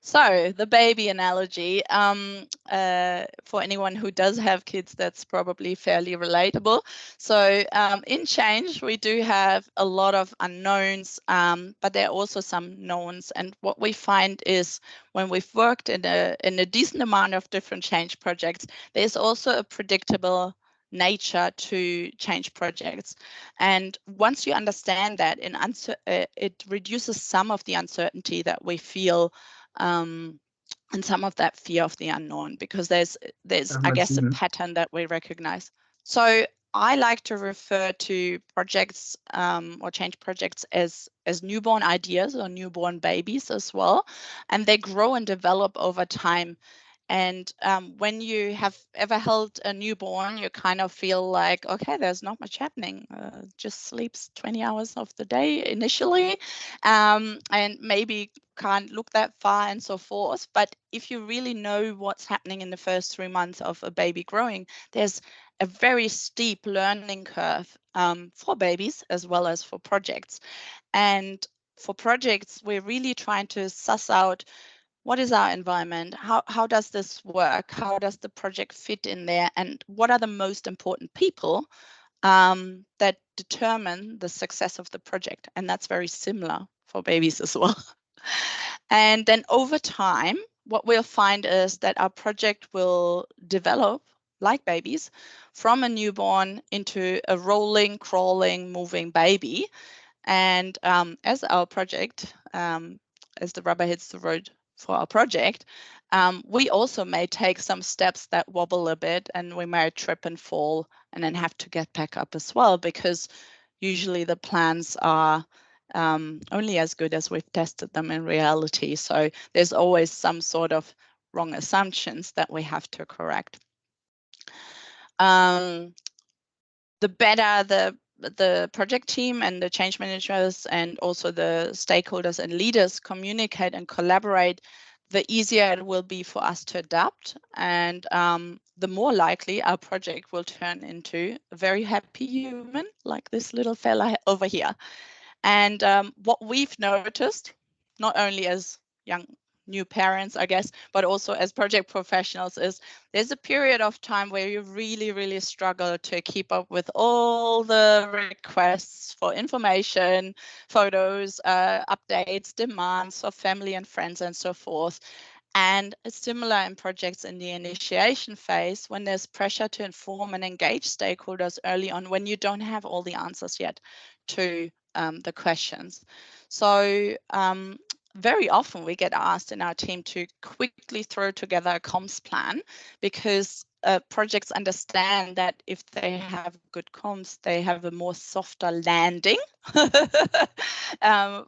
So the baby analogy, for anyone who does have kids, that's probably fairly relatable. So in change, we do have a lot of unknowns, but there are also some knowns. And what we find is when we've worked in a decent amount of different change projects, there's also a predictable nature to change projects. And once you understand that, it reduces some of the uncertainty that we feel, and some of that fear of the unknown, because there's I guess a pattern that we recognize. So I like to refer to projects or change projects as newborn ideas or newborn babies as well, and they grow and develop over time. And when you have ever held a newborn, you kind of feel like, okay, there's not much happening. Just sleeps 20 hours of the day initially, and maybe can't look that far and so forth. But if you really know what's happening in the first 3 months of a baby growing, there's a very steep learning curve for babies as well as for projects. And for projects, we're really trying to suss out, what is our environment? How does this work? How does the project fit in there? And what are the most important people that determine the success of the project? And that's very similar for babies as well. And then over time, what we'll find is that our project will develop, like babies, from a newborn into a rolling, crawling, moving baby. And as our project, as the rubber hits the road for our project, we also may take some steps that wobble a bit, and we may trip and fall and then have to get back up as well, because usually the plans are only as good as we've tested them in reality. So there's always some sort of wrong assumptions that we have to correct. The better the project team and the change managers and also the stakeholders and leaders communicate and collaborate, the easier it will be for us to adapt, and the more likely our project will turn into a very happy human, like this little fella over here. And what we've noticed, not only as young new parents, I guess, but also as project professionals, is there's a period of time where you really, really struggle to keep up with all the requests for information, photos, updates, demands of family and friends and so forth. And it's similar in projects in the initiation phase, when there's pressure to inform and engage stakeholders early on, when you don't have all the answers yet to the questions. So very often we get asked in our team to quickly throw together a comms plan, because projects understand that if they have good comms, they have a more softer landing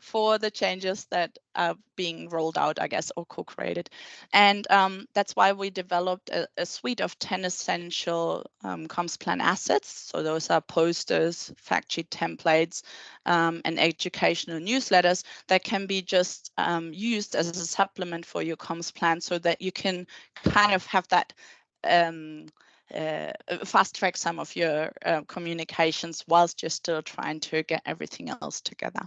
for the changes that are being rolled out, I guess, or co-created. And that's why we developed a suite of 10 essential comms plan assets. So those are posters, fact sheet templates, and educational newsletters that can be just used as a supplement for your comms plan, so that you can kind of have that fast track some of your communications whilst you're still trying to get everything else together.